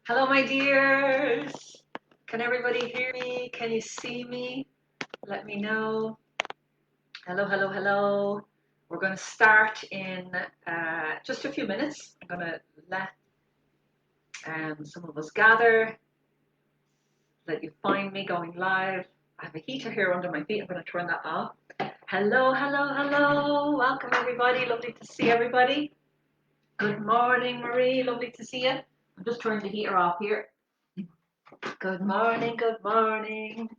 Hello, my dears. Can everybody hear me? Can you see me? Let me know. Hello, hello, hello. We're going to start in just a few minutes. I'm going to let some of us gather, let you find me going live. I have a heater here under my feet. I'm going to turn that off. Hello, hello, hello. Welcome, everybody. Lovely to see everybody. Good morning, Marie. Lovely to see you. I'm just turning the heater off here. Good morning, good morning.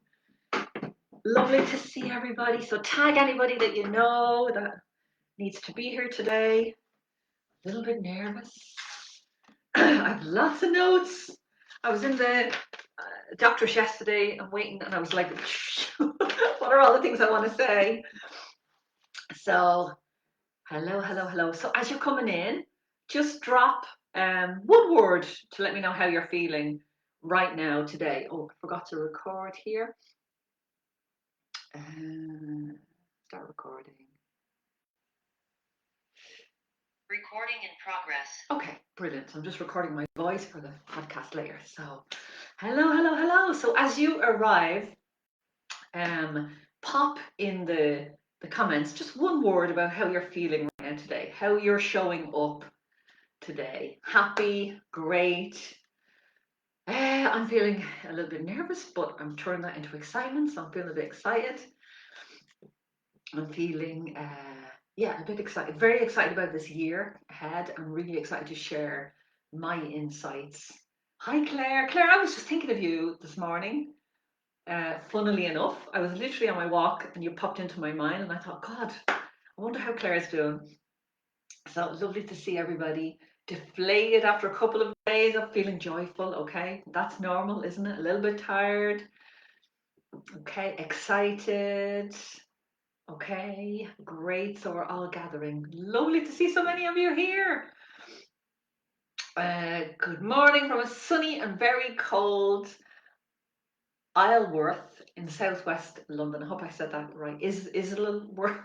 Lovely to see everybody. So tag anybody that you know that needs to be here today. A little bit nervous. I have lots of notes. I was in the doctor's yesterday and waiting, and I was like, what are all the things I want to say? So, hello, hello, hello. So as you're coming in, just drop one word to let me know how you're feeling right now today. Oh, I forgot to record here. Start recording. Recording in progress. Okay, brilliant. So I'm just recording my voice for the podcast later. So, hello, hello, hello. So as you arrive, pop in the comments just one word about how you're feeling right now today, how you're showing up today. Happy, great. I'm feeling a little bit nervous, but I'm turning that into excitement. So I'm feeling a bit excited. I'm feeling, yeah, a bit excited, very excited about this year ahead. I'm really excited to share my insights. Hi, Claire. Claire, I was just thinking of you this morning. Funnily enough, I was literally on my walk and you popped into my mind, and I thought, God, I wonder how Claire's doing. So lovely to see everybody. Deflated after a couple of days of feeling joyful. Okay, that's normal, isn't it? A little bit tired. Okay, excited. Okay, great. So we're all gathering. Lovely to see so many of you here. Good morning from a sunny and very cold Isleworth in southwest London. I hope I said that right. Is it a little worth?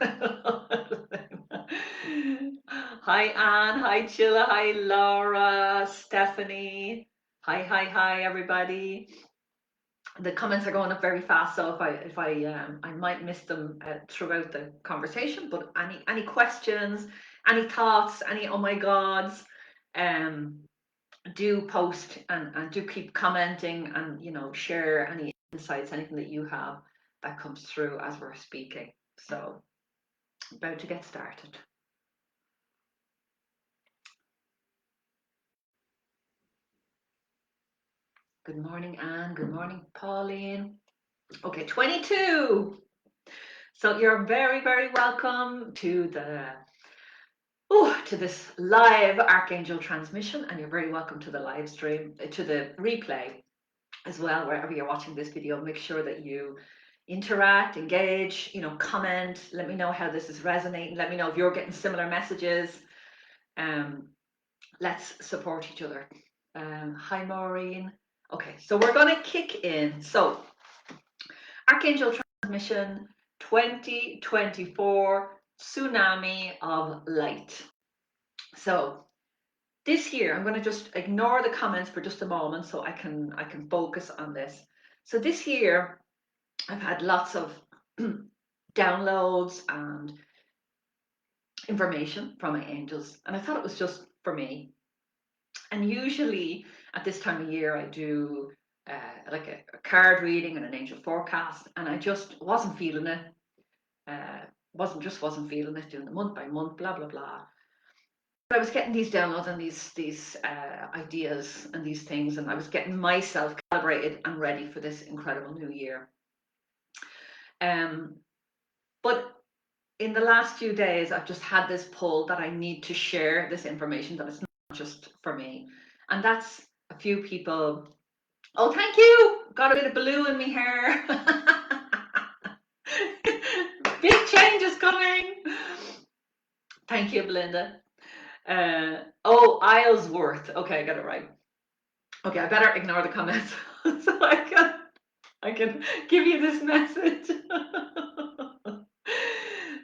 Hi Anne, hi Chilla, hi Laura, Stephanie. Hi everybody. The comments are going up very fast, so I might miss them throughout the conversation. But any questions, any thoughts, any oh my gods, do post and do keep commenting, and share any insights, anything that you have that comes through as we're speaking. So about to get started. Good morning, Anne. Good morning, Pauline. Okay, 22. So you're very, very welcome to this live Archangel transmission, and you're very welcome to the live stream, to the replay as well, wherever you're watching this video. Make sure that you interact, engage, comment, let me know how this is resonating, let me know if you're getting similar messages. Let's support each other. Hi Maureen. Okay, so we're going to kick in. So Archangel transmission 2024 Tsunami of Light. So this year, I'm going to just ignore the comments for just a moment so I can focus on this. So this year, I've had lots of downloads and information from my angels, and I thought it was just for me. And usually at this time of year, I do like a card reading and an angel forecast, and I just wasn't feeling it. Wasn't feeling it, doing the month by month, blah blah blah. I was getting these downloads and these ideas and these things, and I was getting myself calibrated and ready for this incredible new year. But in the last few days, I've just had this pull that I need to share this information, that it's not just for me. And that's a few people. Oh, thank you. Got a bit of blue in me hair. Big change is coming. Thank you, Belinda. Isleworth. Okay, I got it right. Okay, I better ignore the comments so I can give you this message.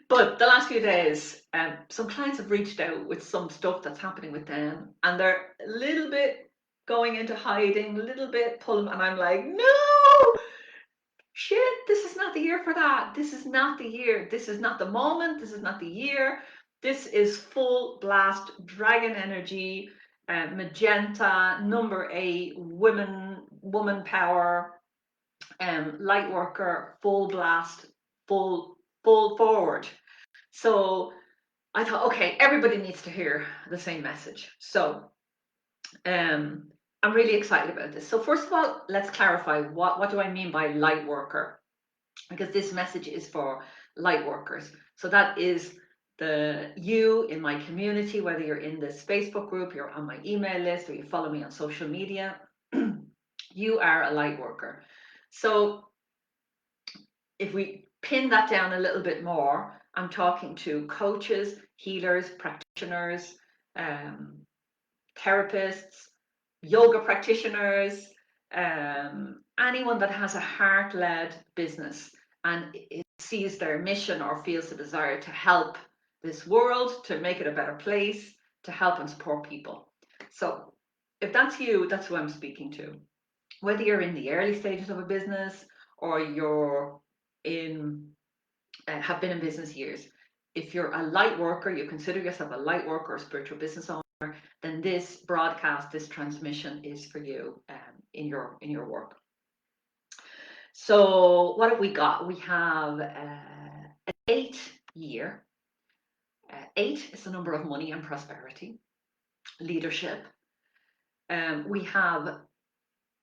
But the last few days, some clients have reached out with some stuff that's happening with them, and they're a little bit going into hiding a little bit, pulling, and I'm like, no, shit, this is not the year for that. This is not the year. This is not the moment. This is not the year. This is full blast dragon energy, magenta, number 8, woman power, light worker, full blast, full forward. So I thought, okay, everybody needs to hear the same message. So I'm really excited about this. So first of all, let's clarify what do I mean by light worker? Because this message is for light workers. So that is you in my community, whether you're in this Facebook group, you're on my email list, or you follow me on social media, you are a light worker. So if we pin that down a little bit more, I'm talking to coaches, healers, practitioners, therapists, yoga practitioners, anyone that has a heart-led business and it sees their mission or feels the desire to help this world, to make it a better place, to help and support people. So if that's you, that's who I'm speaking to. Whether you're in the early stages of a business or you're in have been in business years, if you're a light worker, you consider yourself a light worker or spiritual business owner, then this broadcast, this transmission is for you in your work. So what have we got? We have an 8 year. 8 is the number of money and prosperity, leadership. We have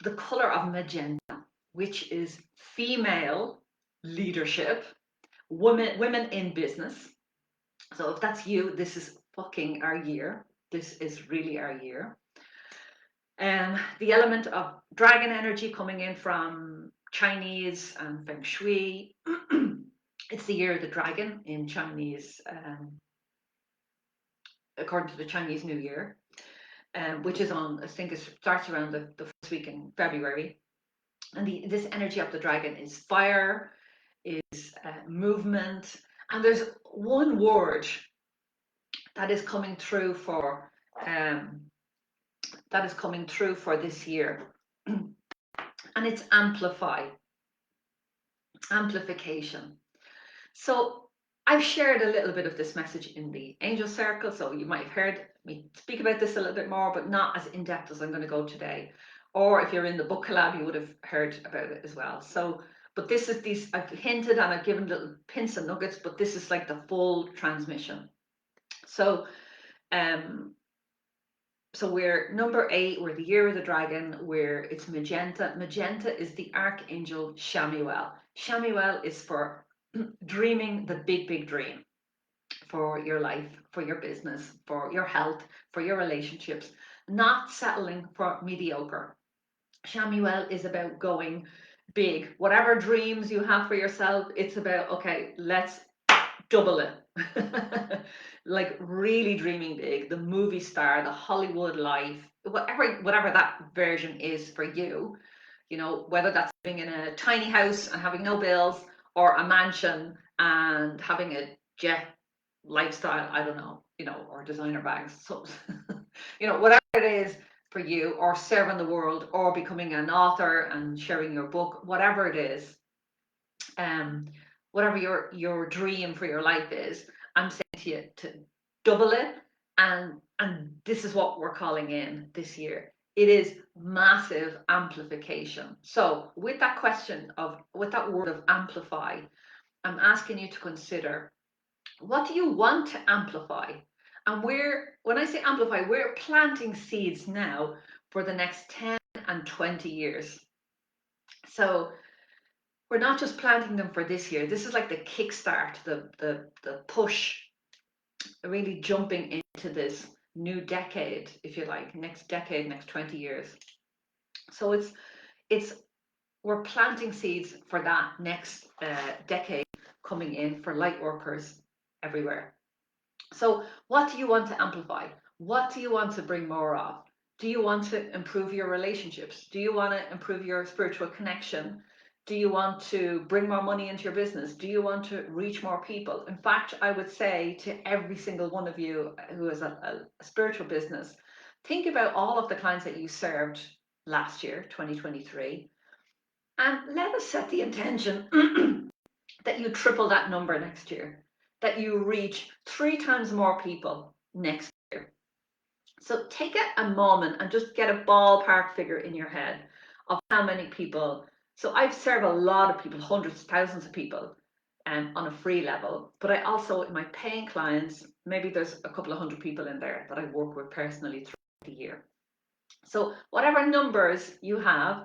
the color of magenta, which is female leadership, women in business. So if that's you, this is fucking our year. This is really our year. The element of dragon energy coming in from Chinese and Feng Shui. It's the year of the dragon in Chinese, according to the Chinese New Year, which is on, I think it starts around the first week in February. And this energy of the dragon is fire, is movement. And there's one word that is coming through for this year, and it's amplify, amplification. So I've shared a little bit of this message in the angel circle, so you might have heard me speak about this a little bit more, but not as in depth as I'm going to go today. Or if you're in the book collab, you would have heard about it as well. So, but this is these, I've hinted and I've given little hints and nuggets, but this is like the full transmission. So so we're number 8, we're the year of the dragon, where it's magenta. Magenta is the Archangel Shamuel. Shamuel is for dreaming the big dream for your life, for your business, for your health, for your relationships, not settling for mediocre. Shamuel is about going big. Whatever dreams you have for yourself, it's about, okay, let's double it. Like really dreaming big, the movie star, the Hollywood life, whatever that version is for you, you know, whether that's living in a tiny house and having no bills, or a mansion and having a jet lifestyle, I don't know, you know, or designer bags, so you know, whatever it is for you, or serving the world, or becoming an author and sharing your book, whatever it is, whatever your dream for your life is, I'm saying to you to double it, and this is what we're calling in this year. It is massive amplification. So with that word of amplify, I'm asking you to consider, what do you want to amplify? And when I say amplify, we're planting seeds now for the next 10 and 20 years. So we're not just planting them for this year. This is like the kickstart, the push, really jumping into this new decade, if you like, next decade, next 20 years. So we're planting seeds for that next decade coming in for light workers everywhere. So what do you want to amplify? What do you want to bring more of? Do you want to improve your relationships? Do you want to improve your spiritual connection? Do you want to bring more money into your business? Do you want to reach more people? In fact, I would say to every single one of you who has a spiritual business, Think about all of the clients that you served last year, 2023, and let us set the intention that you triple that number next year, that you reach 3 times more people next year. So take a moment and just get a ballpark figure in your head of how many people. So I've served a lot of people, hundreds, thousands of people on a free level, but I also, in my paying clients, maybe there's a couple of hundred people in there that I work with personally throughout the year. So whatever numbers you have,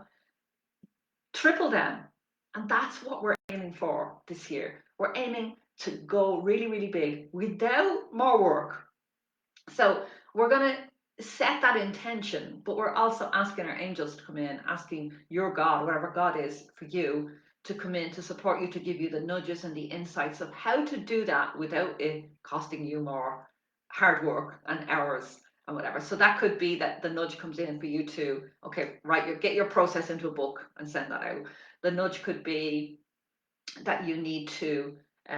triple them. And that's what we're aiming for this year. We're aiming to go really, really big without more work. So we're going to set that intention, but we're also asking our angels to come in, asking your God, whatever God is for you, to come in to support you, to give you the nudges and the insights of how to do that without it costing you more hard work and hours and whatever. So that could be that the nudge comes in for you to, okay, get your process into a book and send that out. The nudge could be that you need to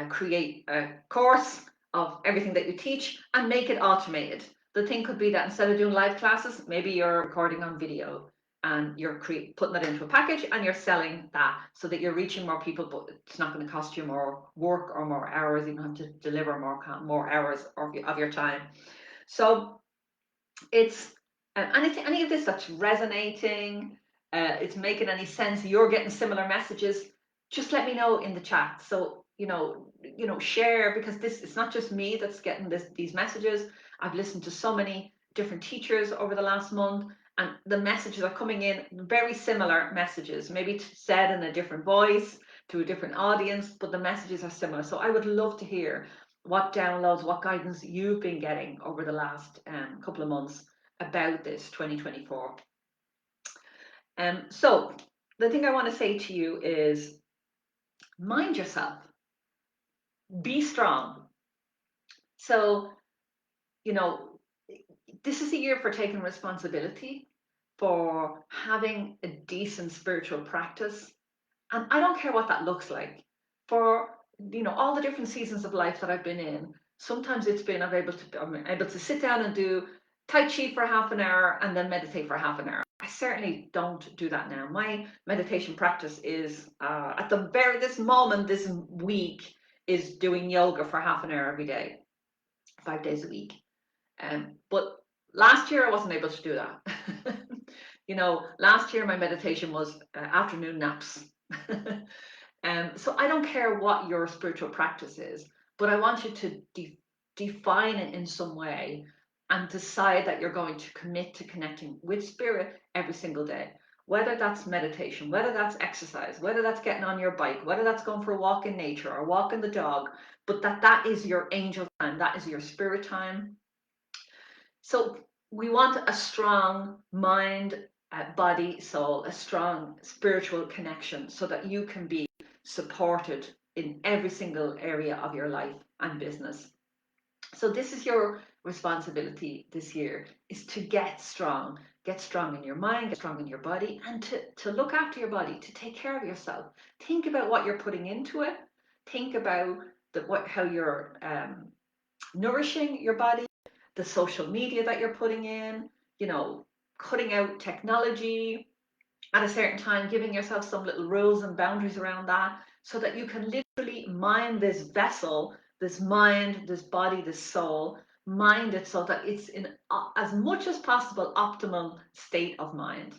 create a course of everything that you teach and make it automated. The thing could be that instead of doing live classes, maybe you're recording on video and you're putting that into a package and you're selling that so that you're reaching more people, but it's not going to cost you more work or more hours. You don't have to deliver more hours of your time. So it's any of this that's resonating, it's making any sense, you're getting similar messages, just let me know in the chat. So share, because it's not just me that's getting these messages. I've listened to so many different teachers over the last month, and the messages are coming in very similar messages, maybe said in a different voice to a different audience, but the messages are similar. So I would love to hear what downloads, what guidance you've been getting over the last couple of months about this 2024. So the thing I want to say to you is mind yourself, be strong. So, this is a year for taking responsibility, for having a decent spiritual practice. And I don't care what that looks like. For, all the different seasons of life that I've been in, sometimes it's been I'm able to sit down and do Tai Chi for half an hour and then meditate for half an hour. I certainly don't do that now. My meditation practice is at this week, is doing yoga for half an hour every day, 5 days a week. But last year I wasn't able to do that. Last year my meditation was afternoon naps. So I don't care what your spiritual practice is, but I want you to define it in some way and decide that you're going to commit to connecting with spirit every single day. Whether that's meditation, whether that's exercise, whether that's getting on your bike, whether that's going for a walk in nature or walking the dog, but that is your angel time, that is your spirit time. So we want a strong mind, body, soul, a strong spiritual connection so that you can be supported in every single area of your life and business. So this is your responsibility this year, is to get strong in your mind, get strong in your body, and to look after your body, to take care of yourself. Think about what you're putting into it. Think about how you're nourishing your body, the social media that you're putting in, cutting out technology at a certain time, giving yourself some little rules and boundaries around that so that you can literally mind this vessel, this mind, this body, this soul, mind it so that it's in as much as possible optimal state of mind.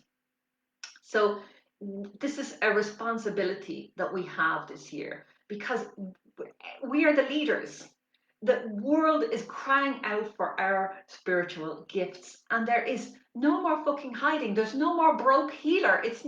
So this is a responsibility that we have this year because we are the leaders. The world is crying out for our spiritual gifts, and there is no more fucking hiding. There's no more broke healer. It's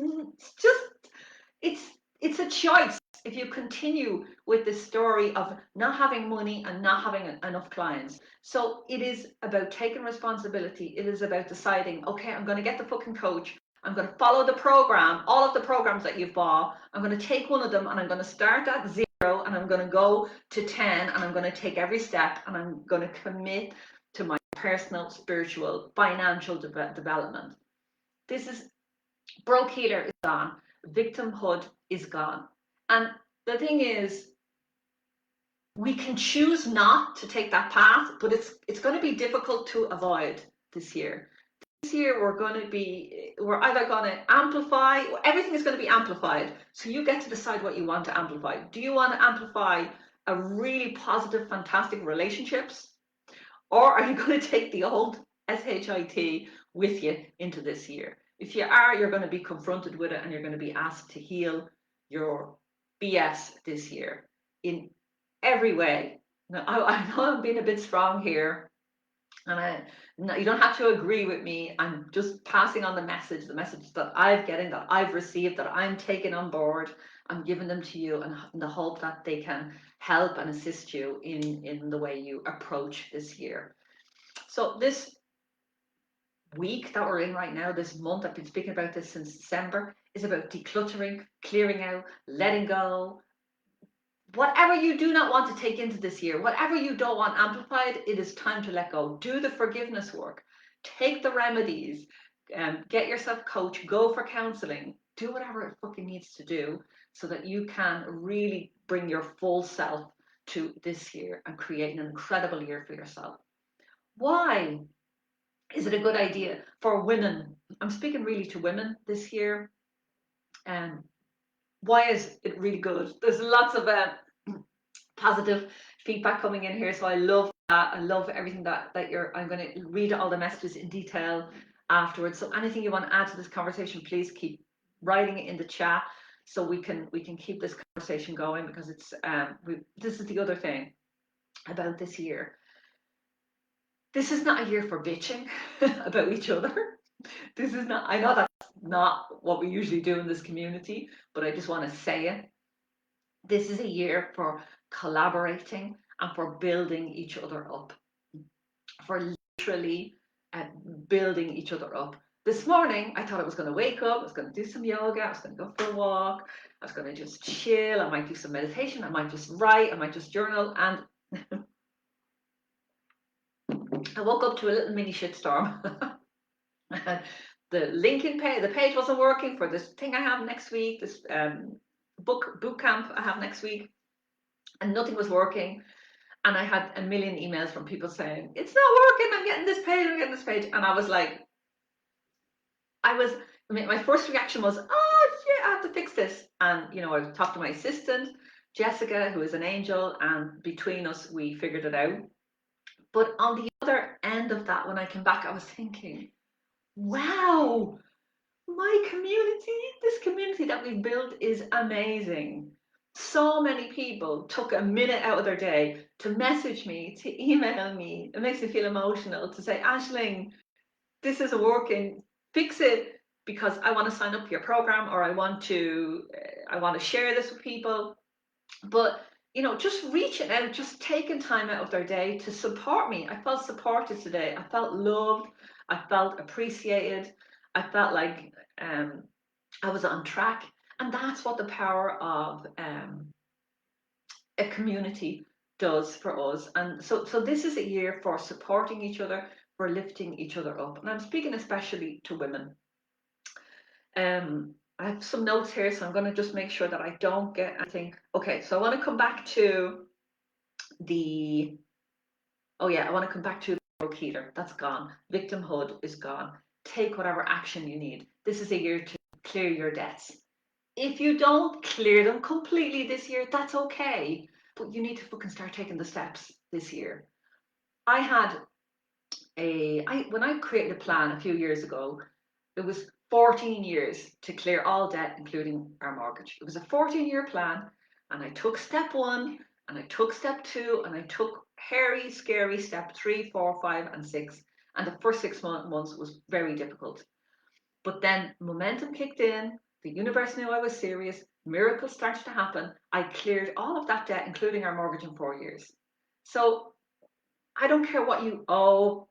a choice. If you continue with the story of not having money and not having enough clients. So it is about taking responsibility. It is about deciding, okay, I'm going to get the fucking coach. I'm going to follow the program, all of the programs that you've bought. I'm going to take one of them and I'm going to start at 0 and I'm going to go to 10 and I'm going to take every step and I'm going to commit to my personal, spiritual, financial development. This is broke healer is gone. Victimhood is gone. And the thing is, we can choose not to take that path, but it's going to be difficult to avoid this year. this year we're either going to amplify, everything is going to be amplified. So you get to decide what you want to amplify. Do you want to amplify a really positive, fantastic relationships? Or are you going to take the old SHIT with you into this year? If you are, you're going to be confronted with it and you're going to be asked to heal your BS this year in every way. Now, I know I'm being a bit strong here, and no, you don't have to agree with me. I'm just passing on the message that I'm getting, that I've received, that I'm taking on board. I'm giving them to you in the hope that they can help and assist you in the way you approach this year. So this week that we're in right now, this month, I've been speaking about this since December, is about decluttering, clearing out, letting go. Whatever you do not want to take into this year, whatever you don't want amplified, it is time to let go. Do the forgiveness work. Take the remedies. Get yourself a coach. Go for counseling. Do whatever it fucking needs to do so that you can really bring your full self to this year and create an incredible year for yourself. Why is it a good idea for women? I'm speaking really to women this year. Why is it really good? There's lots of positive feedback coming in here, so I love that. I love everything that I'm going to read all the messages in detail afterwards. So anything you want to add to this conversation, please keep writing it in the chat so we can keep this conversation going, because it's this is the other thing about this year. This is not a year for bitching about each other. This is not, I know that's not what we usually do in this community, but I just want to say it. This is a year for collaborating and for building each other up, for literally building each other up. This morning, I thought I was going to wake up, I was going to do some yoga, I was going to go for a walk, I was going to just chill, I might do some meditation, I might just write, I might just journal, and I woke up to a little mini shitstorm. The LinkedIn page, the page wasn't working for this thing I have next week, this boot camp I have next week, and nothing was working. And I had a million emails from people saying, it's not working, I'm getting this page, I'm getting this page. And I was like, my first reaction was, oh, yeah, I have to fix this. And, I talked to my assistant, Jessica, who is an angel, and between us, we figured it out. But on the other end of that, when I came back, I was thinking, wow, this community that we've built is amazing. So many people took a minute out of their day to message me, to email me. It makes me feel emotional to say, Aisling, this isn't working, fix it, because I want to sign up for your program, or I want to share this with people. But just reaching out, just taking time out of their day to support me. I felt supported today. I felt loved. I felt appreciated. I felt like I was on track. And that's what the power of a community does for us. And so this is a year for supporting each other, for lifting each other up. And I'm speaking especially to women. I have some notes here, so I'm going to just make sure that I don't get anything. Okay, so I want to come back to the Keeler. That's gone. Victimhood is gone. Take whatever action you need. This is a year to clear your debts. If you don't clear them completely this year, that's okay. But you need to fucking start taking the steps this year. When I created a plan a few years ago, it was 14 years to clear all debt, including our mortgage. It was a 14-year plan, and I took step 1, and I took step 2, and I took hairy, scary step 3, 4, 5, and 6. And the first 6 months was very difficult. But then momentum kicked in, the universe knew I was serious, miracles started to happen. I cleared all of that debt, including our mortgage, in 4 years. So I don't care what you owe,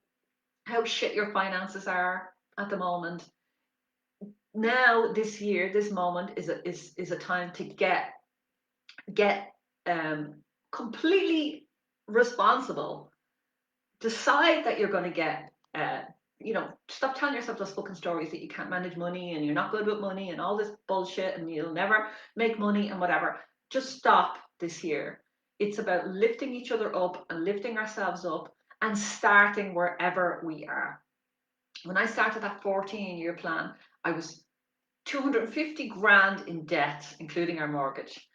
how shit your finances are at the moment. Now, this year, this moment is a time to get completely responsible. Decide that you're going to get stop telling yourself those fucking stories that you can't manage money and you're not good with money and all this bullshit and you'll never make money and whatever. Just stop this year. It's about lifting each other up and lifting ourselves up and starting wherever we are. When I started that 14-year plan, I was 250 grand in debt, including our mortgage.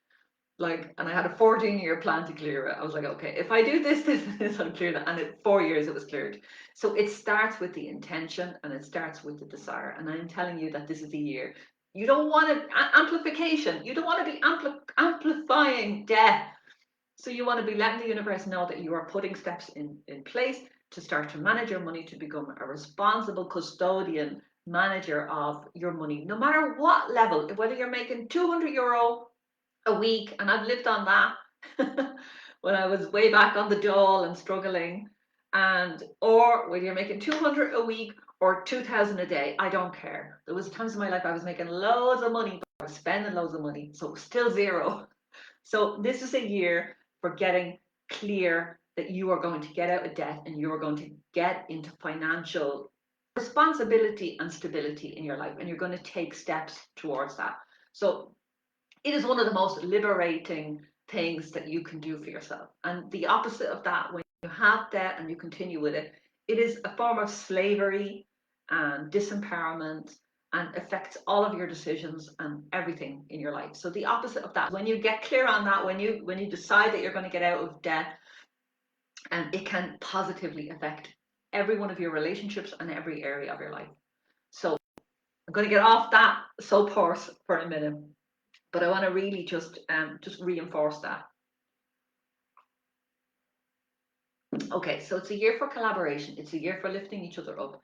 Like, and I had a 14-year plan to clear it. I was like, okay, if I do this, this, and this, I'll clear that. And in 4 years, it was cleared. So it starts with the intention and it starts with the desire. And I'm telling you that this is the year. You don't want to, amplification. You don't want to be amplifying death. So you want to be letting the universe know that you are putting steps in place to start to manage your money, to become a responsible custodian, manager of your money, no matter what level, whether you're making €200 a week, and I've lived on that when I was way back on the dole and struggling, and or whether you're making 200 a week or 2,000 a day, I don't care. There was times in my life I was making loads of money, but I was spending loads of money, so it was still zero. So this is a year for getting clear that you are going to get out of debt and you are going to get into financial responsibility and stability in your life, and you're going to take steps towards that. So it is one of the most liberating things that you can do for yourself. And the opposite of that, when you have debt and you continue with it, it is a form of slavery and disempowerment and affects all of your decisions and everything in your life. So the opposite of that, when you get clear on that, when you decide that you're going to get out of debt, and it can positively affect every one of your relationships and every area of your life. So I'm going to get off that soapbox for a minute, but I want to really just reinforce that. Okay, so it's a year for collaboration. It's a year for lifting each other up.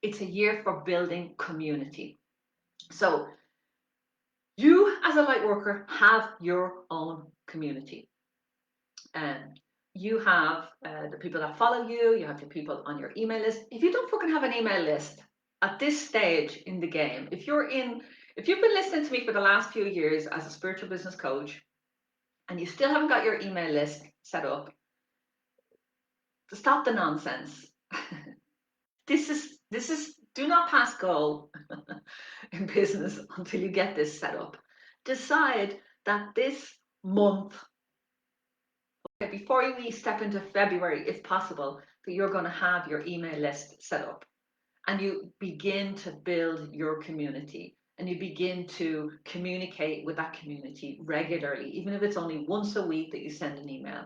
It's a year for building community. So you as a light worker have your own community. You have the people that follow you. You have the people on your email list. If you don't fucking have an email list at this stage in the game, if you've been listening to me for the last few years as a spiritual business coach, and you still haven't got your email list set up, stop the nonsense. This is do not pass go in business until you get this set up. Decide that this month, before we step into February, if possible, that you're going to have your email list set up, and you begin to build your community, and you begin to communicate with that community regularly, even if it's only once a week that you send an email,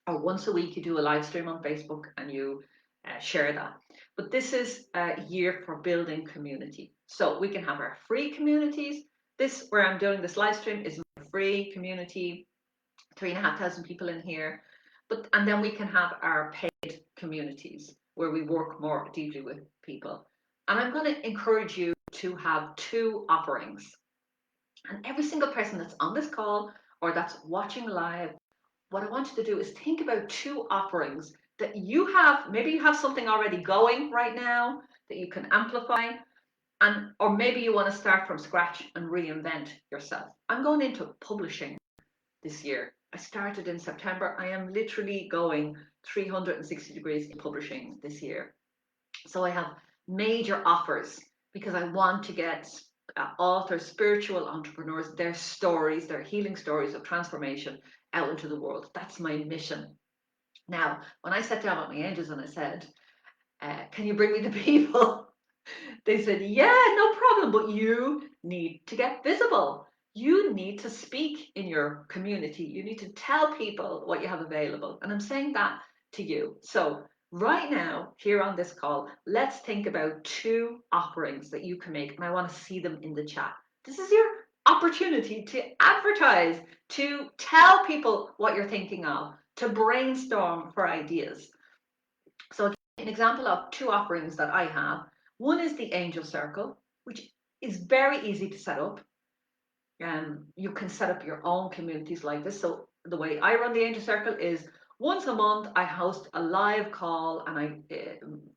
or once a week you do a live stream on Facebook and you share that. But this is a year for building community. So we can have our free communities. This, where I'm doing this live stream, is my free community, 3,500 people in here. And then we can have our paid communities where we work more deeply with people. And I'm going to encourage you to have 2 offerings. And every single person that's on this call or that's watching live, what I want you to do is think about 2 offerings that you have. Maybe you have something already going right now that you can amplify, or maybe you want to start from scratch and reinvent yourself. I'm going into publishing this year. I started in September. I am literally going 360 degrees in publishing this year. So I have major offers because I want to get authors, spiritual entrepreneurs, their stories, their healing stories of transformation out into the world. That's my mission. Now, when I sat down with my angels and I said, can you bring me the people? They said, yeah, no problem, but you need to get visible. You need to speak in your community. You need to tell people what you have available. And I'm saying that to you. So right now, here on this call, let's think about 2 offerings that you can make. And I want to see them in the chat. This is your opportunity to advertise, to tell people what you're thinking of, to brainstorm for ideas. So an example of 2 offerings that I have. One is the Angel Circle, which is very easy to set up. You can set up your own communities like this. So the way I run the Angel Circle is once a month I host a live call, and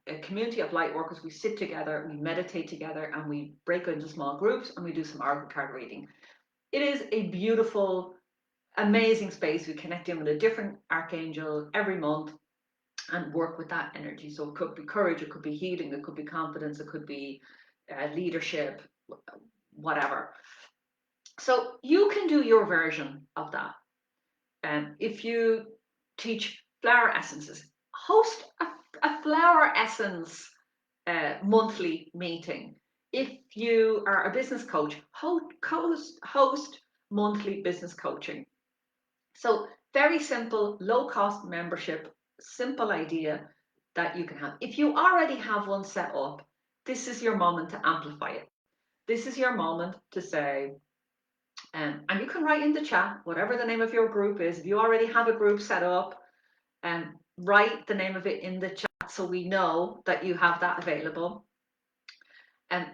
a community of light workers, we sit together, we meditate together, and we break into small groups and we do some oracle card reading. It is a beautiful, amazing space. We connect in with a different archangel every month and work with that energy. So it could be courage, it could be healing, it could be confidence, it could be leadership, whatever. So you can do your version of that. If you teach flower essences, host a flower essence monthly meeting. If you are a business coach, host monthly business coaching. So very simple, low cost membership, simple idea that you can have. If you already have one set up, this is your moment to amplify it. This is your moment to say, and you can write in the chat, whatever the name of your group is. If you already have a group set up, write the name of it in the chat so we know that you have that available. And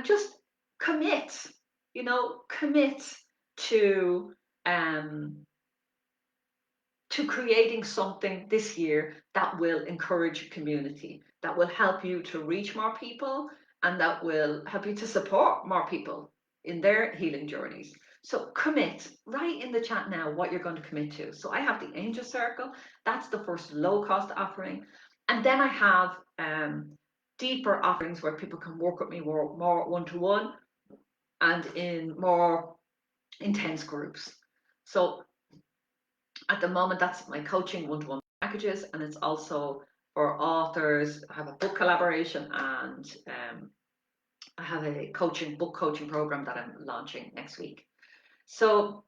just commit, commit to creating something this year that will encourage community, that will help you to reach more people, and that will help you to support more people in their healing journeys. So commit, write in the chat now what you're going to commit to. So I have the Angel Circle, that's the first low cost offering. And then I have deeper offerings where people can work with me more one-to-one and in more intense groups. So at the moment, that's my coaching one-to-one packages, and it's also for authors. I have a book collaboration, and I have a book coaching program that I'm launching next week. So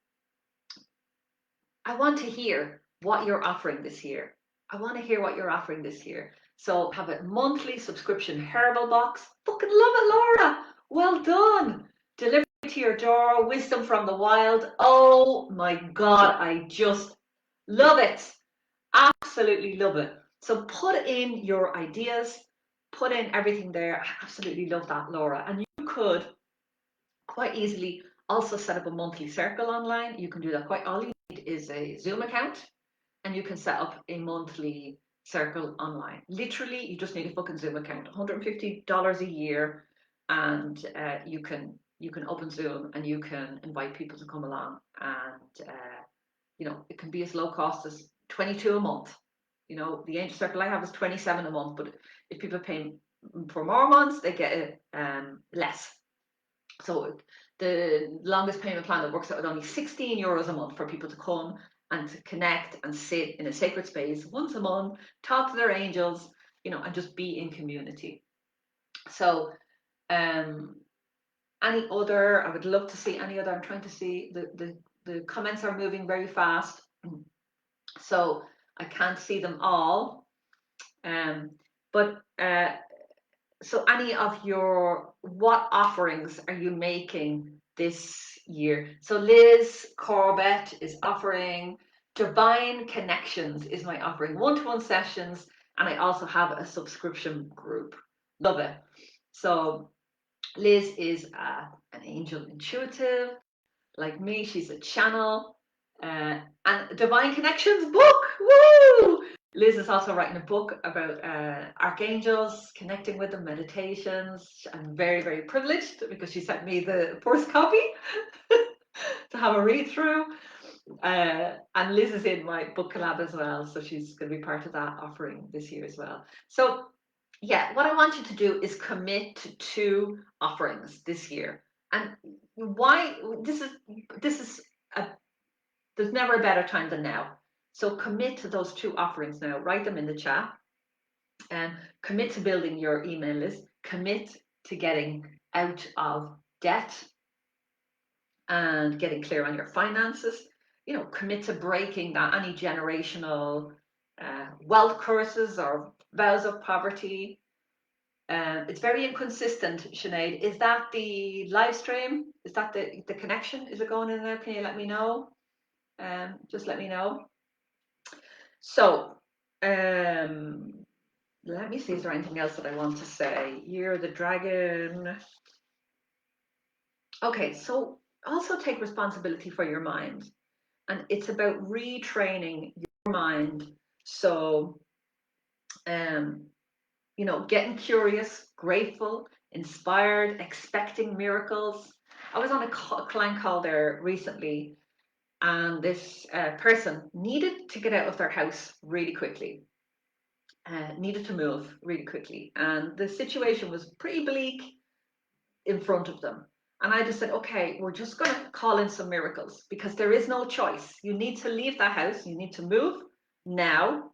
I want to hear what you're offering this year. So have a monthly subscription herbal box. Fucking love it, Laura. Well done. Delivery to your door, wisdom from the wild. Oh my God, I just love it. Absolutely love it. So put in your ideas, put in everything there. I absolutely love that, Laura. And you could quite easily also set up a monthly circle online. You can do that all you need is a Zoom account, and you can set up a monthly circle online. Literally, you just need a fucking Zoom account, $150 a year, and you can open Zoom and you can invite people to come along, and it can be as low cost as $22 a month. The Angel Circle I have is $27 a month, but if people pay for more months, they get it less. So the longest payment plan that works out at only €16 a month for people to come and to connect and sit in a sacred space once a month, talk to their angels, and just be in community. So I would love to see any other. I'm trying to see, the comments are moving very fast, so I can't see them all. So any of what offerings are you making this year? So Liz Corbett is offering Divine Connections is my offering, one-to-one sessions, and I also have a subscription group. Love it. So Liz is an angel intuitive, like me. She's a channel, and Divine Connections book. Woo! Liz is also writing a book about archangels, connecting with them, meditations. I'm very, very privileged because she sent me the first copy to have a read through. And Liz is in my book collab as well, so she's going to be part of that offering this year as well. So yeah, what I want you to do is commit to 2 offerings this year. And why there's never a better time than now. So commit to those 2 offerings now. Write them in the chat, and commit to building your email list. Commit to getting out of debt and getting clear on your finances. Commit to breaking any generational wealth curses or vows of poverty. It's very inconsistent, Sinead. Is that the live stream? Is that the connection? Is it going in there? Can you let me know? Just let me know. So, let me see, is there anything else that I want to say? You're the dragon. Okay, so also take responsibility for your mind. And it's about retraining your mind. So, getting curious, grateful, inspired, expecting miracles. I was on a client call there recently, and this person needed to get out of their house really quickly, needed to move really quickly, and the situation was pretty bleak in front of them. And I just said, okay, we're just going to call in some miracles because there is no choice. You need to leave that house. You need to move now.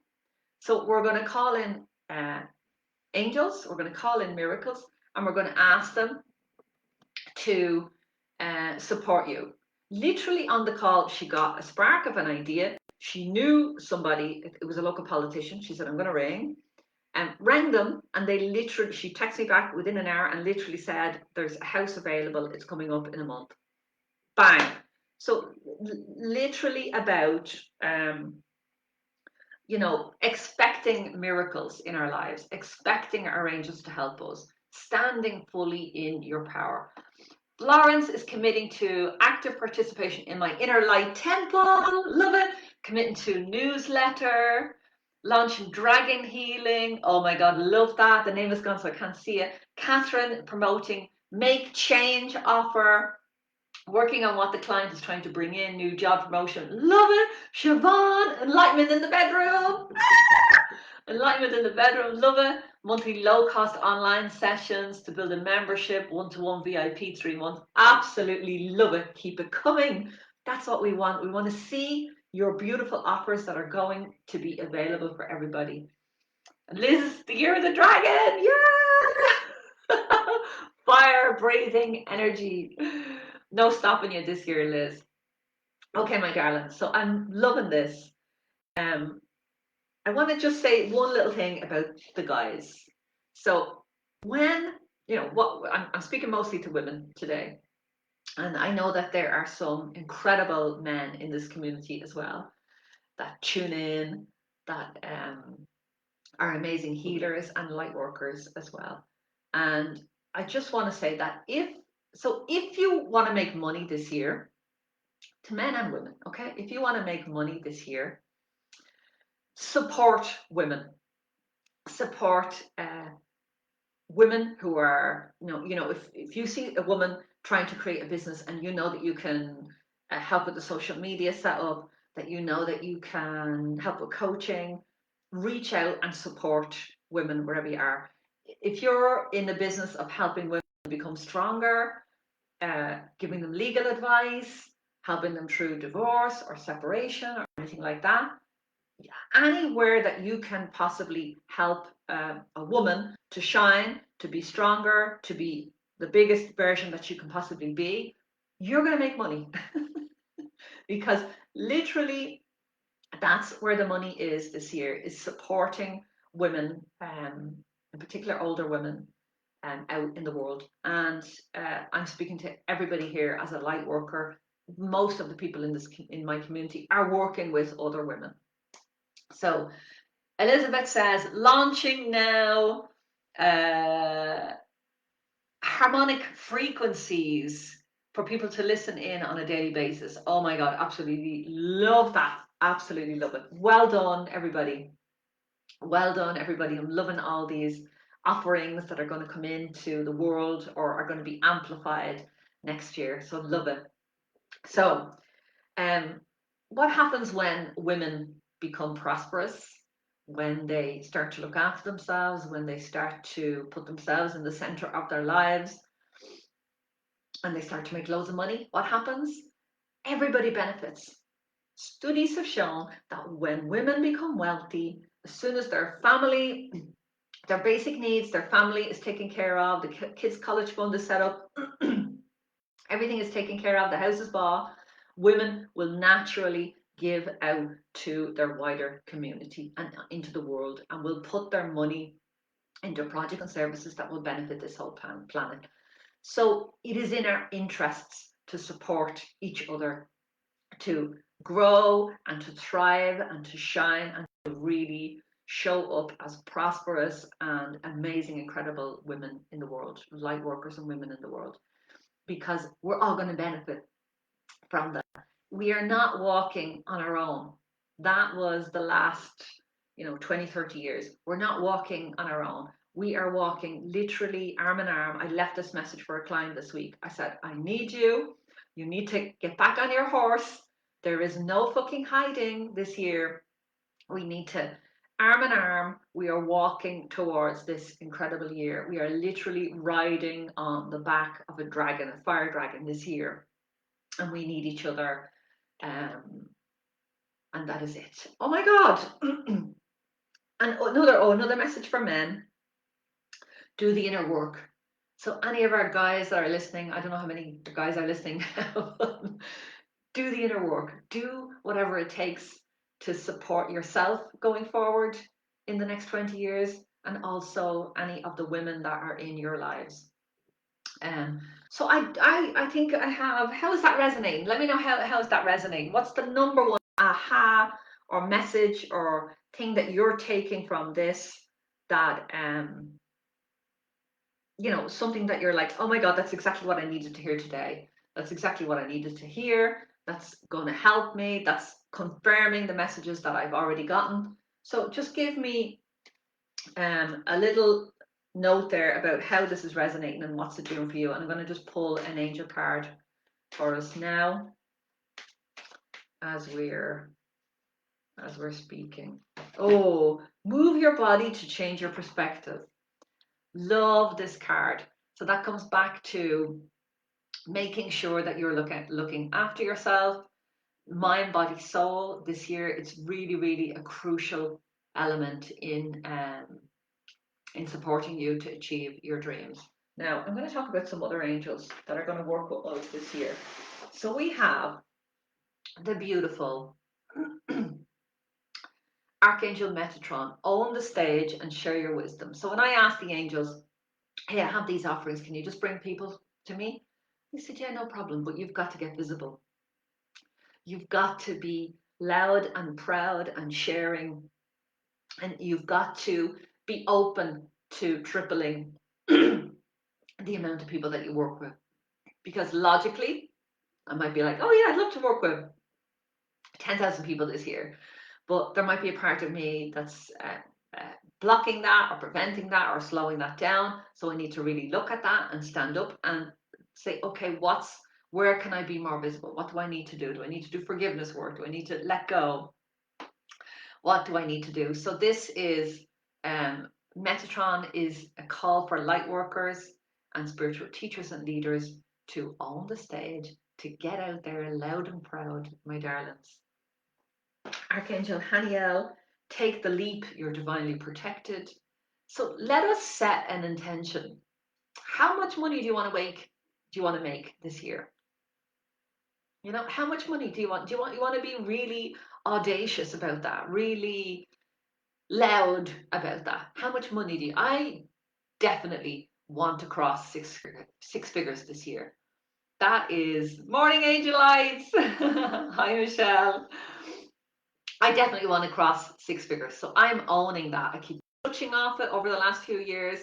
So we're going to call in angels, we're going to call in miracles, and we're going to ask them to support you. Literally on the call, she got a spark of an idea. She knew somebody, it was a local politician. She said, I'm going to ring. And rang them, and they literally, she texted me back within an hour and literally said, there's a house available, it's coming up in a month. Bang. So literally about, expecting miracles in our lives, expecting our angels to help us, standing fully in your power. Lawrence is committing to active participation in my inner light temple. Love it. Committing to newsletter, launching dragon healing. Oh my God, love that. The name is gone, so I can't see it. Catherine promoting make change offer. Working on what the client is trying to bring in, new job promotion. Love it. Siobhan, enlightenment in the bedroom. Enlightenment in the bedroom, love it. Monthly low-cost online sessions to build a membership, one-to-one VIP 3 months. Absolutely love it. Keep it coming. That's what we want. We want to see your beautiful offers that are going to be available for everybody. And Liz, the year of the dragon. Yeah! Fire breathing energy. No stopping you this year, Liz. Okay, my darling. So I'm loving this. I want to just say one little thing about the guys. So when, I'm speaking mostly to women today, and I know that there are some incredible men in this community as well that tune in, that are amazing healers and light workers as well. And I just want to say that if you want to make money this year, to men and women, okay, if you want to make money this year, support women, support women who are, if you see a woman trying to create a business and you know that you can help with the social media setup, that you know that you can help with coaching, reach out and support women wherever you are. If you're in the business of helping women become stronger, giving them legal advice, helping them through divorce or separation or anything like that, anywhere that you can possibly help a woman to shine, to be stronger, to be the biggest version that you can possibly be, you're going to make money. Because literally that's where the money is this year, is supporting women, in particular older women, out in the world. And I'm speaking to everybody here as a light worker. Most of the people in my community are working with other women. So Elizabeth says, launching now, harmonic frequencies for people to listen in on a daily basis. Oh my God, absolutely love that. Absolutely love it. Well done, everybody. Well done, everybody. I'm loving all these offerings that are going to come into the world or are going to be amplified next year. So love it. So, what happens when women become prosperous? When they start to look after themselves, when they start to put themselves in the center of their lives, and they start to make loads of money, what happens? Everybody benefits. Studies have shown that when women become wealthy, as soon as their family, their basic needs, their family is taken care of, the kids' college fund is set up, everything is taken care of, the house is bought, women will naturally give out to their wider community and into the world, and will put their money into projects and services that will benefit this whole planet. So it is in our interests to support each other, to grow and to thrive and to shine and to really show up as prosperous and amazing, incredible women in the world, light workers and women in the world, because we're all going to benefit from that. We are not walking on our own. That was the last 20, 30 years. We're not walking on our own. We are walking literally arm in arm. I left this message for a client this week. I said, I need you. You need to get back on your horse. There is no fucking hiding this year. We need to arm in arm. We are walking towards this incredible year. We are literally riding on the back of a dragon, a fire dragon this year. And we need each other. And that is it. Oh my God. And another message for men. Do the inner work. So any of our guys that are listening, I don't know how many guys are listening now, do the inner work. Do whatever it takes to support yourself going forward in the next 20 years, and also any of the women that are in your lives. Um, so I think I have, how is that resonating? Let me know how is that resonating? What's the number one aha or message or thing that you're taking from this that something that you're like, oh my God, that's exactly what I needed to hear today. That's exactly what I needed to hear. That's going to help me. That's confirming the messages that I've already gotten. So just give me a little note there about how this is resonating and what's it doing for you. And I'm going to just pull an angel card for us now as we're speaking. Oh, move your body to change your perspective. Love this card. So that comes back to making sure that you're looking after yourself, mind, body, soul. This year, it's really, really a crucial element in supporting you to achieve your dreams. Now, I'm going to talk about some other angels that are going to work with us this year. So we have the beautiful Archangel Metatron. Own the stage and share your wisdom. So when I asked the angels, hey, I have these offerings, can you just bring people to me? They said, yeah, no problem, but you've got to get visible. You've got to be loud and proud and sharing, and you've got to be open to tripling the amount of people that you work with. Because logically, I might be like, oh yeah, I'd love to work with 10,000 people this year. But there might be a part of me that's blocking that or preventing that or slowing that down. So I need to really look at that and stand up and say, okay, where can I be more visible? What do I need to do? Do I need to do forgiveness work? Do I need to let go? What do I need to do? So this is Metatron is a call for light workers and spiritual teachers and leaders to own the stage, to get out there loud and proud, my darlings. Archangel Haniel, take the leap, you're divinely protected. So let us set an intention. How much money do you want to make this year? How much money do you want? You want to be really audacious about that, really loud about that. How much money do you? I definitely want to cross six figures this year. That is morning angelites. Hi Michelle. I definitely want to cross six figures. So I'm owning that. I keep touching off it over the last few years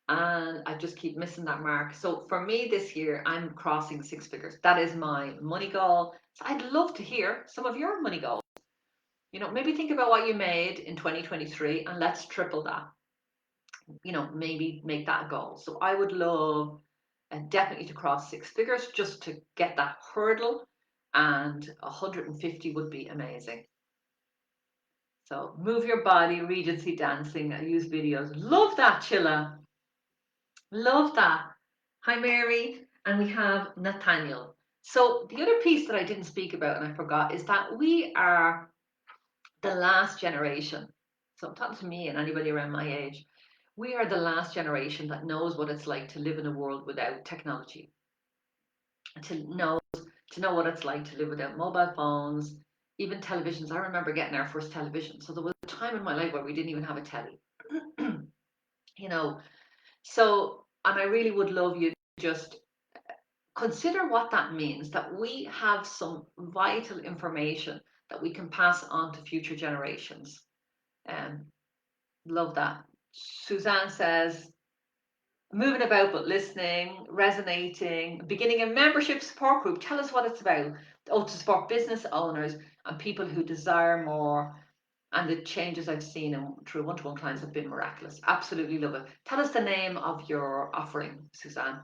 and I just keep missing that mark. So for me this year, I'm crossing six figures. That is my money goal. So I'd love to hear some of your money goals. Maybe think about what you made in 2023 and let's triple that. Maybe make that a goal. So I would love definitely to cross six figures just to get that hurdle, and 150 would be amazing. So move your body, Regency dancing, I use videos. Love that, Chilla. Love that. Hi, Mary. And we have Nathaniel. So the other piece that I didn't speak about and I forgot is that we are the last generation. So I'm talking to me and anybody around my age. We are the last generation that knows what it's like to live in a world without technology. To know what it's like to live without mobile phones, even televisions. I remember getting our first television. So there was a time in my life where we didn't even have a telly. you know, so, and I really would love you to just consider what that means, that we have some vital information that we can pass on to future generations. Um, Love that. Suzanne says, moving about but listening, resonating, beginning a membership support group. Tell us what it's about. Oh, to support business owners and people who desire more. And the changes I've seen through one-to-one clients have been miraculous. Absolutely love it. Tell us the name of your offering, Suzanne,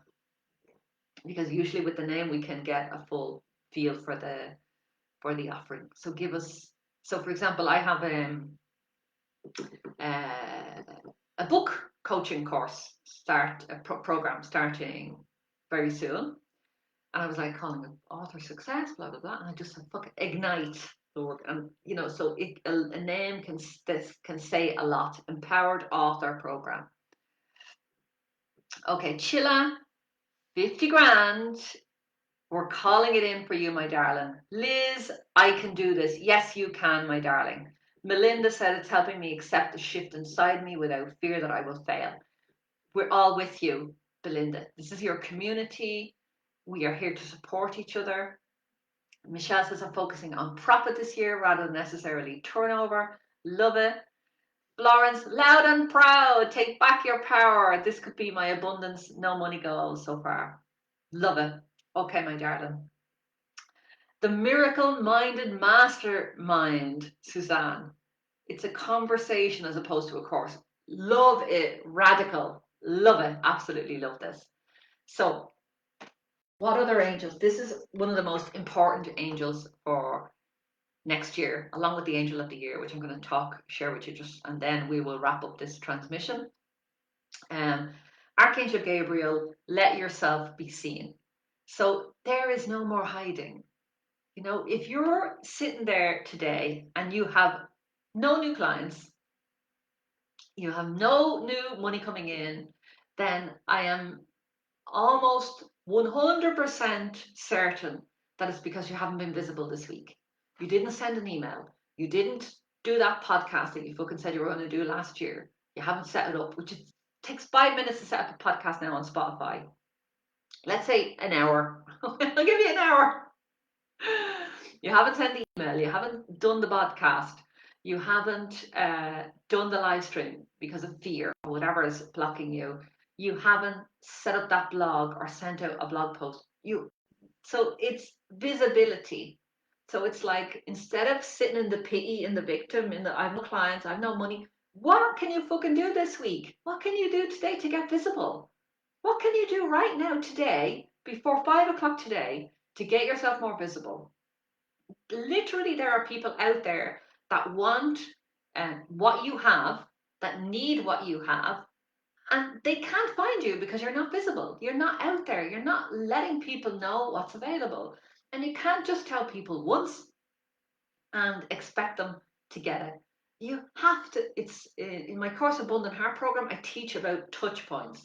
because usually with the name we can get a full feel for the offering. So give us. So for example, I have a book coaching course program starting very soon, and I was like calling it author success, blah blah blah, and I just said fuck it, ignite the work, and so a name can say a lot. Empowered author program. Okay, Chilla, 50 grand. We're calling it in for you, my darling. Liz, I can do this. Yes, you can, my darling. Melinda said it's helping me accept the shift inside me without fear that I will fail. We're all with you, Belinda. This is your community. We are here to support each other. Michelle says I'm focusing on profit this year rather than necessarily turnover. Love it. Florence, loud and proud. Take back your power. This could be my abundance, no money goal so far. Love it. Okay, my darling. The miracle minded mastermind, Suzanne. It's a conversation as opposed to a course. Love it. Radical. Love it. Absolutely love this. So, what other angels? This is one of the most important angels for next year, along with the angel of the year, which I'm going to share with you just, and then we will wrap up this transmission. Archangel Gabriel, let yourself be seen. So there is no more hiding. You know, if you're sitting there today and you have no new clients, you have no new money coming in, then I am almost 100% certain that it's because you haven't been visible this week. You didn't send an email. You didn't do that podcast that you fucking said you were going to do last year. You haven't set it up, which takes 5 minutes to set up a podcast now on Spotify. Let's say an hour. I'll give you an hour. You haven't sent the email. You haven't done the podcast. You haven't done the live stream because of fear or whatever is blocking you. You haven't set up that blog or sent out a blog post. So it's visibility. So it's like instead of sitting in the pity and the victim in the I've no clients, I've no money. What can you fucking do this week? What can you do today to get visible? What can you do right now today before 5 o'clock today to get yourself more visible? Literally, there are people out there that want what you have, that need what you have, and they can't find you because you're not visible. You're not out there. You're not letting people know what's available. And you can't just tell people once and expect them to get it. You have to, it's in my course Abundant Heart program, I teach about touch points.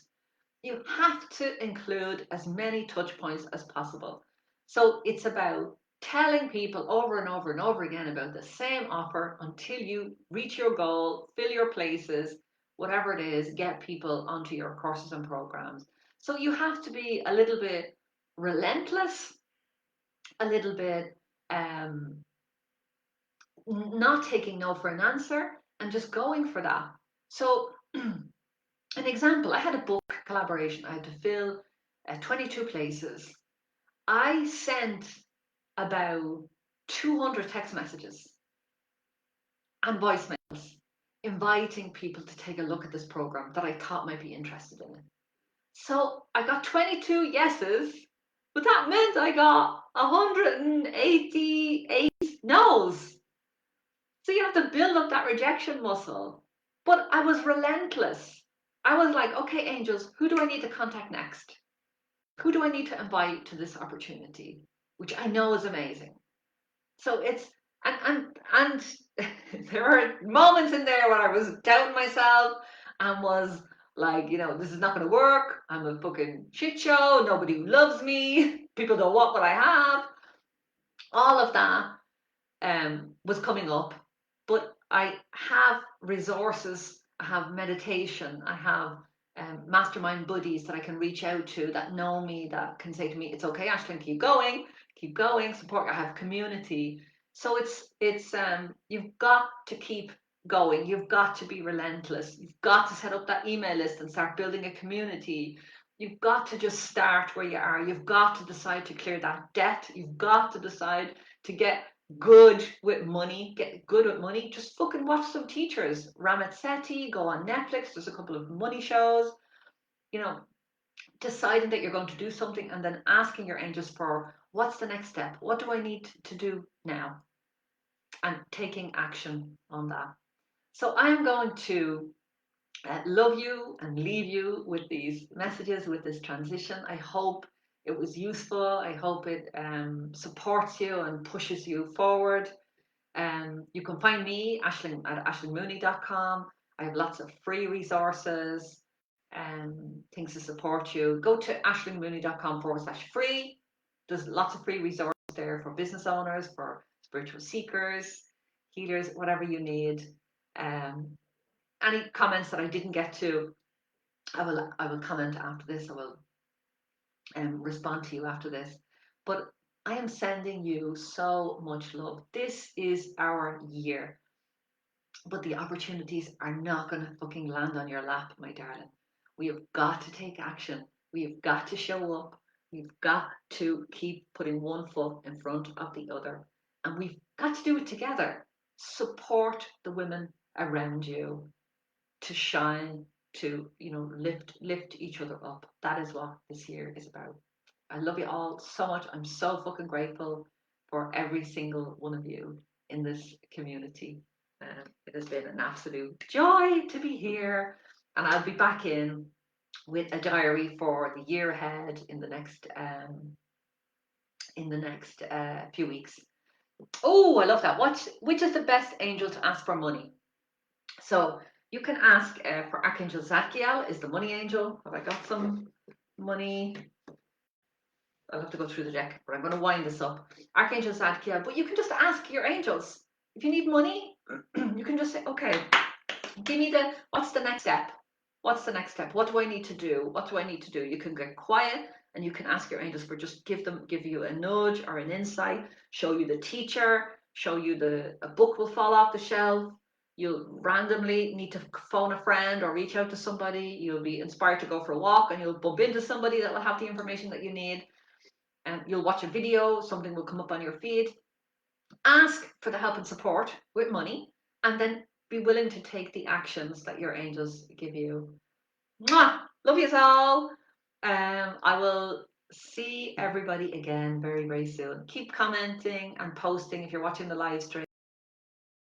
You have to include as many touch points as possible. So it's about telling people over and over and over again about the same offer until you reach your goal, fill your places, whatever it is, get people onto your courses and programs. So you have to be a little bit relentless, a little bit not taking no for an answer and just going for that. So an example, I had a book collaboration. I had to fill 22 places. I sent about 200 text messages and voicemails inviting people to take a look at this program that I thought might be interested in it. So I got 22 yeses, but that meant I got 188 no's. So you have to build up that rejection muscle. But I was relentless. I was like, okay, angels, who do I need to contact next? Who do I need to invite to this opportunity, which I know is amazing. So it's and there are moments in there where I was doubting myself and was like, you know, this is not going to work. I'm a fucking shit show. Nobody loves me. People don't want what I have. All of that was coming up, but I have resources. I have meditation. I have mastermind buddies that I can reach out to that know me, that can say to me, "It's okay, Ashlyn, keep going, support." I have community, so it's you've got to keep going. You've got to be relentless. You've got to set up that email list and start building a community. You've got to just start where you are. You've got to decide to clear that debt. You've got to decide to get good with money. Get good with money. Just fucking watch some teachers. Ramit Sethi, go on Netflix. There's a couple of money shows. You know, deciding that you're going to do something and then asking your angels for what's the next step? What do I need to do now? And taking action on that. So I'm going to love you and leave you with these messages, with this transition. I hope it was useful. I hope it supports you and pushes you forward. You can find me, Ashlyn, at ashlynmooney.com. I have lots of free resources. things to support you, go to ashleymooney.com/free. There's lots of free resources there for business owners, for spiritual seekers, healers, whatever you need. Any comments that I didn't get to, I will comment after this. I will respond to you after this. But I am sending you so much love. This is our year. But the opportunities are not going to fucking land on your lap, my darling. We have got to take action. We have got to show up. We've got to keep putting one foot in front of the other. And we've got to do it together. Support the women around you to shine, to lift each other up. That is what this year is about. I love you all so much. I'm so fucking grateful for every single one of you in this community. It has been an absolute joy to be here, and I'll be back in with a diary for the year ahead in the next few weeks. Oh, I love that. Which is the best angel to ask for money? So you can ask for Archangel Zadkiel, is the money angel. Have I got some money? I'll have to go through the deck, but I'm going to wind this up. Archangel Zadkiel, but you can just ask your angels. If you need money, you can just say, okay, give me what's the next step? What's the next step? What do I need to do? What do I need to do? You can get quiet and you can ask your angels for just give you a nudge or an insight, show you the teacher, show you a book will fall off the shelf. You'll randomly need to phone a friend or reach out to somebody. You'll be inspired to go for a walk and you'll bump into somebody that will have the information that you need. And you'll watch a video, something will come up on your feed. Ask for the help and support with money, and then be willing to take the actions that your angels give you. Mwah! Love you all. I will see everybody again very, very soon. Keep commenting and posting if you're watching the live stream.